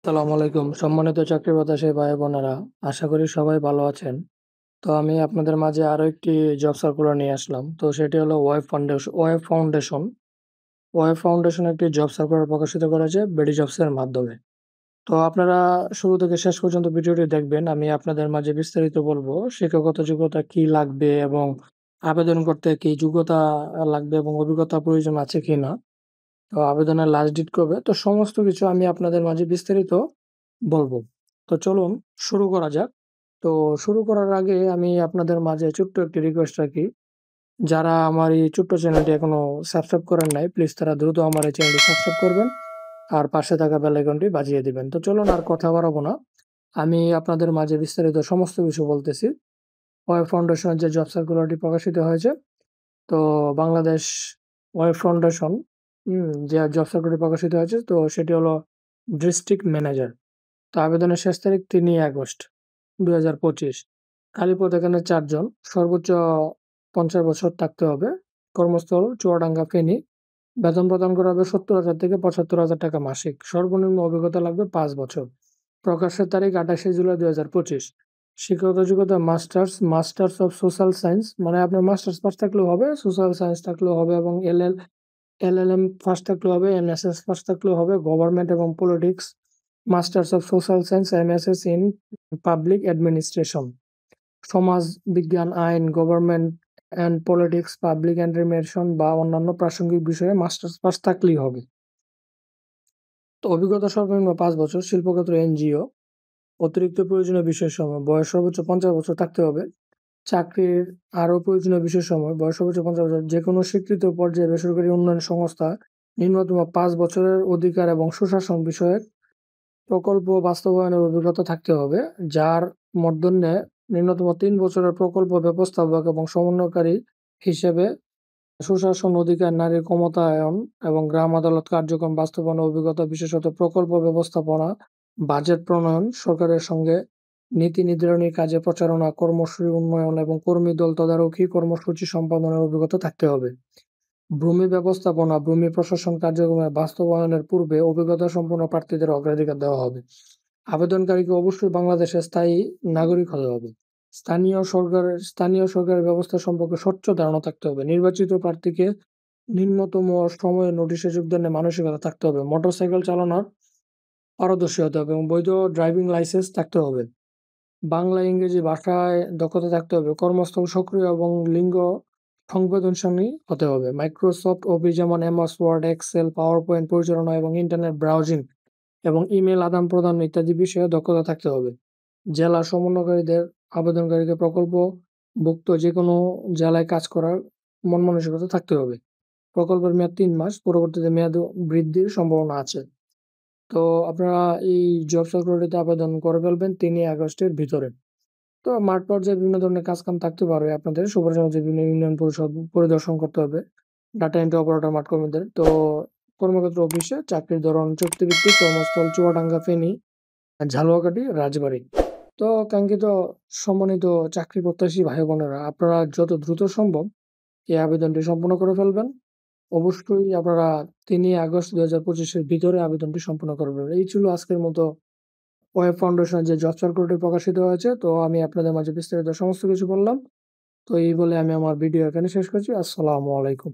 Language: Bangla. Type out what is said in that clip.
আসসালামু আলাইকুম। সম্মানিত চাকরি প্রত্যাশী ভাই-বোনেরা, আশা করি সবাই ভালো আছেন। তো আমি আপনাদের মাঝে আরো একটি জব সার্কুলার নিয়ে আসলাম। তো সেটি হলো ওয়েব ফাউন্ডেশন একটি জব সার্কুলার প্রকাশিত করেছে বিডি জবসের মাধ্যমে। তো আপনারা শুরু থেকে শেষ পর্যন্ত ভিডিওটি দেখবেন। আমি আপনাদের মাঝে বিস্তারিত বলবো শিক্ষাগত যোগ্যতা কি লাগবে এবং আবেদন করতে কি যোগ্যতা লাগবে এবং অভিজ্ঞতা প্রয়োজন আছে কিনা। তো আবেদনের লাস্ট ডেট কবে? তো সমস্ত কিছু আমি আপনাদের মাঝে বিস্তারিত বলব। তো চলুন শুরু করা যাক। তো শুরু করার আগে আমি আপনাদের মাঝে ছোট্ট একটি রিকোয়েস্ট রাখি। যারা আমার এই ছোট্ট চ্যানেলটি এখনো সাবস্ক্রাইব করেন নাই, প্লিজ তারা দ্রুত আমার এই চ্যানেলটি সাবস্ক্রাইব করবেন। আর পাশে থাকা বেল আইকনটি বাজিয়ে দিবেন। তো চলুন আর কথা বাড়াবো না। আমি আপনাদের মাঝে বিস্তারিত সমস্ত কিছু বলতেছি। ওয়েব ফাউন্ডেশনের যে জব সার্কুলারটি প্রকাশিত হয়েছে, তো বাংলাদেশ ওয়েব ফাউন্ডেশন যে জব সার্কুলারটি প্রকাশিত হয়েছে, তো সেটি হলো ডিস্ট্রিক্ট ম্যানেজার। তো আবেদনের শেষ তারিখ ৩ আগস্ট ২০২৫। খালি পদ এখানে ৪ জন। সর্বোচ্চ ৫০ বছর থাকতে হবে। কর্মস্থল চুয়াডাঙ্গা, ফেনী। বেতন প্রদান করা হবে ৭০,০০০ থেকে ৭৫,০০০ টাকা মাসিক। সর্বনিম্ন অভিজ্ঞতা লাগবে ৫ বছর। প্রকাশের তারিখ ২৮শে জুলাই ২০২৫। শিক্ষাগত যোগ্যতা মাস্টার্স অফ সোশ্যাল সায়েন্স, মানে আপনার মাস্টার্স পাস থাকলেও হবে, সোশ্যাল সায়েন্স থাকলেও হবে এবং এলএলএম ফার্স্ট থাকলেও হবে, এমএসএস ফার্স্ট থাকলেও হবে, গভর্নমেন্ট এবং politics, masters of social science, MSS in public administration, সমাজ বিজ্ঞান, আইন, government and politics, public administration বা অন্যান্য প্রাসঙ্গিক বিষয়ে মাস্টার্স পাস থাকলেই হবে। তো অভিজ্ঞতা সর্বনিম্ন ৫ বছর, শিল্পক্ষেত্র, এনজিও। অতিরিক্ত প্রয়োজনীয় বিষয়সমূহ: বয়স সর্বোচ্চ ৫০ বছর থাকতে হবে। চাকরির আরও প্রয়োজনীয় বিষয়সমূহ: বয়স সর্বোচ্চ ৫০ বছর, যেকোনো স্বীকৃত পর্যায়ে বেসরকারি উন্নয়ন সংস্থা ন্যূনতম ৫ বছরের অধিকার এবং সুশাসন বিষয়ক প্রকল্প বাস্তবায়নের অভিজ্ঞতা থাকতে হবে, যার মধ্যে ন্যূনতম ৩ বছরের প্রকল্প ব্যবস্থাপক এবং সমন্বয়কারী হিসেবে সুশাসন, অধিকার, নারীর ক্ষমতায়ন এবং গ্রাম আদালত কার্যক্রম বাস্তবায়নের অভিজ্ঞতা, বিশেষত প্রকল্প ব্যবস্থাপনা, বাজেট প্রণয়ন, সরকারের সঙ্গে নীতি নির্ধারণী কাজে প্রচারণা, কর্মসূচি উন্নয়ন এবং কর্মী দল তদারকি কর্মসূচি সম্পাদনের অভিজ্ঞতা থাকতে হবে। ভূমি ব্যবস্থাপনা, ভূমি প্রশাসন কার্যক্রমের বাস্তবায়নের পূর্বে অভিজ্ঞতাসম্পন্ন প্রার্থীদের অগ্রাধিকার দেওয়া হবে। আবেদনকারীকে অবশ্যই বাংলাদেশের স্থায়ী নাগরিক হতে হবে। স্থানীয় সরকারের ব্যবস্থা সম্পর্কে স্বচ্ছ ধারণা থাকতে হবে। নির্বাচিত প্রার্থীকে নিম্নতম সময়ে নোটিশে যোগদানের মানসিকতা থাকতে হবে। মোটরসাইকেল চালানোর পারদর্শী হতে হবে এবং বৈধ ড্রাইভিং লাইসেন্স থাকতে হবে। বাংলা, ইংরেজি ভাষায় দক্ষতা থাকতে হবে। কর্মস্থল সক্রিয় এবং লিঙ্গ সংবেদনশীল হতে হবে। মাইক্রোসফট অফিস যেমন এমএস ওয়ার্ড, এক্সেল, পাওয়ারপয়েন্ট পরিচালনা এবং ইন্টারনেট ব্রাউজিং এবং ইমেইল আদান-প্রদান ইত্যাদি বিষয়ে দক্ষতা থাকতে হবে। জেলা সমন্বয়কারীদের আবেদনকারীকে প্রকল্পভুক্ত যেকোনো জেলায় কাজ করার মন মানসিকতা থাকতে হবে। প্রকল্পের মেয়াদ ৩ মাস, পরবর্তীতে মেয়াদ বৃদ্ধির সম্ভাবনা আছে। তো আপনারা এই জব সার্কুলারটিতে আবেদন করে ফেলবেন ৩ আগস্টের ভিতরে। তো মাঠ পর্যায়ে বিভিন্ন ধরনের কাজ-কাম থাকতে পারে আপনাদের। সুপারিশ অনুযায়ী বিভিন্ন ইউনিয়ন পরিষদ পরিদর্শন করতে হবে। ডাটা এন্ট্রি অপারেটর মাঠ কর্মীদের। তো কর্মক্ষেত্র অফিসে চাকরির ধরন চুক্তিভিত্তিক, কর্মস্থল চুয়াডাঙ্গা, ফেনী, ঝালুয়াকাঠি, রাজবাড়ী। তো কাঙ্ক্ষিত সম্মানিত চাকরি প্রত্যাশী ভাই-বোনেরা, আপনারা যত দ্রুত সম্ভব এই আবেদনটি সম্পূর্ণ করে ফেলবেন। অবশ্যই আপনারা ৩ আগস্ট ২০২৫ এর ভিতরে আবেদনটি সম্পূর্ণ করবেন। এই ছিল আজকের মতো ওয়েব ফাউন্ডেশনের যে জব সার্কুলারটি প্রকাশিত হয়েছে। তো আমি আপনাদের মাঝে বিস্তারিত সমস্ত কিছু বললাম। তো এই বলে আমি আমার ভিডিও এখানে শেষ করছি। আসসালামু আলাইকুম।